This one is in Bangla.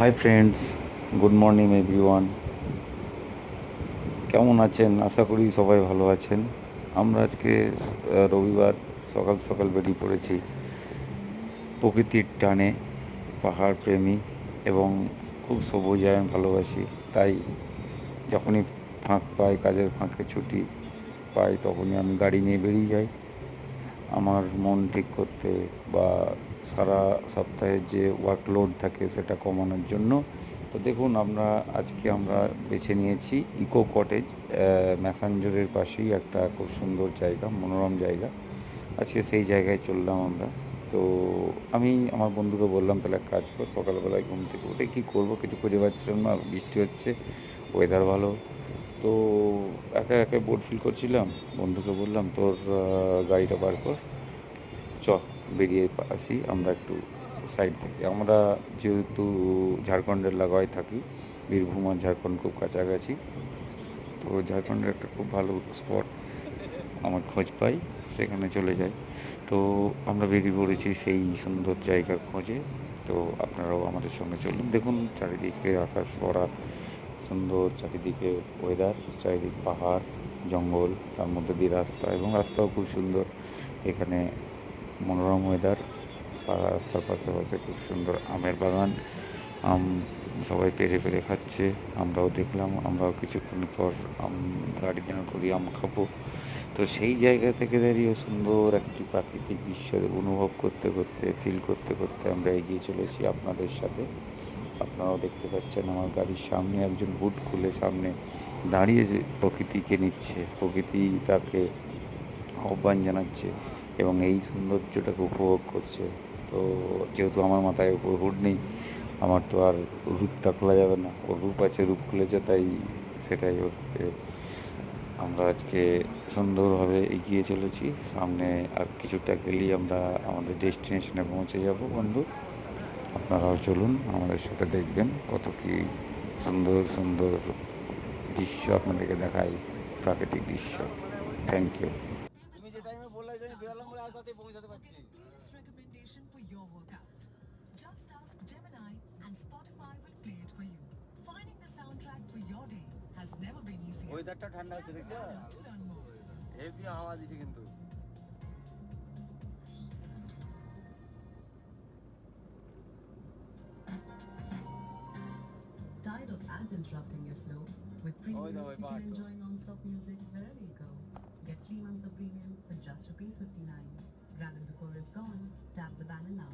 Hi friends, good morning everyone. কেমন আছেন? আশা করি সবাই ভালো আছেন। আমরা আজকে রবিবার সকাল সকাল বেরিয়ে পড়েছি প্রকৃতির টানে। পাহাড় প্রেমী এবং খুব সবুজায়ন ভালোবাসি, তাই যখনই ফাঁক পাই, কাজের ফাঁকে ছুটি পাই, তখনই আমি গাড়ি নিয়ে বেরিয়ে যাই আমার মন ঠিক করতে বা সারা সপ্তাহের যে ওয়ার্কলোড থাকে সেটা কমানোর জন্য। তো দেখুন, আজকে আমরা বেছে নিয়েছি ইকো কটেজ, ম্যাসাঞ্জরের পাশেই একটা খুব সুন্দর জায়গা, মনোরম জায়গা। আজকে সেই জায়গায় চললাম আমরা। তো আমি আমার বন্ধুকে বললাম, তাহলে এক কাজ কর, সকালবেলায় ঘুম থেকে উঠে কী করবো কিছু খুঁজে পাচ্ছিলাম না, বৃষ্টি হচ্ছে, ওয়েদার ভালো। তো একা একা বোর ফিল করছিলাম। বন্ধুকে বললাম, তোর গাড়িটা বার কর, চ বেরিয়ে আসি আমরা একটু সাইড থেকে। আমরা যেহেতু ঝাড়খণ্ডের লাগায় থাকি, বীরভূম আর ঝাড়খণ্ড খুব কাছাকাছি, তো ঝাড়খণ্ডের একটা খুব ভালো স্পট আমার খোঁজ পাই, সেখানে চলে যাই। তো আমরা বেরিয়ে পড়েছি সেই সুন্দর জায়গার খোঁজে। তো আপনারাও আমাদের সঙ্গে চলুন। দেখুন চারিদিকে আকাশ ভরা, সুন্দর চারিদিকে ওয়েদার, চারিদিক পাহাড় জঙ্গল, তার মধ্যে দিয়ে রাস্তা, এবং রাস্তাও খুব সুন্দর। এখানে মনোরম ওয়েদার, রাস্তার পাশে খুব সুন্দর আমের বাগান, আম সবাই পেরে পেরে খাচ্ছে, আমরাও দেখলাম। আমরাও কিছুক্ষণ পর গাড়ি দাঁড় করি, আম খাবো। তো সেই জায়গা থেকে দাঁড়িয়ে সুন্দর একটি প্রাকৃতিক দৃশ্য অনুভব করতে করতে, ফিল করতে করতে আমরা এগিয়ে চলেছি আপনাদের সাথে। আপনারাও দেখতে পাচ্ছেন আমার গাড়ির সামনে একজন হুড খুলে সামনে দাঁড়িয়ে যে প্রকৃতিকে নিচ্ছে, প্রকৃতি তাকে আহ্বান জানাচ্ছে এবং এই সৌন্দর্যটাকে উপভোগ করছে। তো যেহেতু আমার মাথায় উপর হুড নেই, আমার তো আর রূপটা খোলা যাবে না। ওর রূপ আছে, রূপ খুলেছে, তাই সেটাই ওর। আমরা আজকে সুন্দরভাবে এগিয়ে চলেছি। সামনে আর কিছুটা গেলেই আমরা আমাদের ডেস্টিনেশনে পৌঁছে যাব বন্ধু। আপনারাও চলুন আমাদের সাথে, দেখবেন কত কি সুন্দর সুন্দর দৃশ্য আপনাদেরকে দেখাই, প্রাকৃতিক দৃশ্য। Thank you. তুমি যে টাইমে বললে যে আমি বেরোলাম বলে আজ তাতে পৌঁছাতে পারছি। Best recommendation for your workout. Just ask Gemini and Spotify will play it for you. Finding the soundtrack for your day has never been easier. ওয়েদারটা ঠান্ডা হচ্ছে দেখছো? To learn more. হেভি হাওয়া দিছে কিন্তু। Tired of ads interrupting your flow? With Premium, you can enjoy non-stop music wherever you go. Get 3 months of Premium for just ₹59. Grab it before it's gone. Tap the banner now.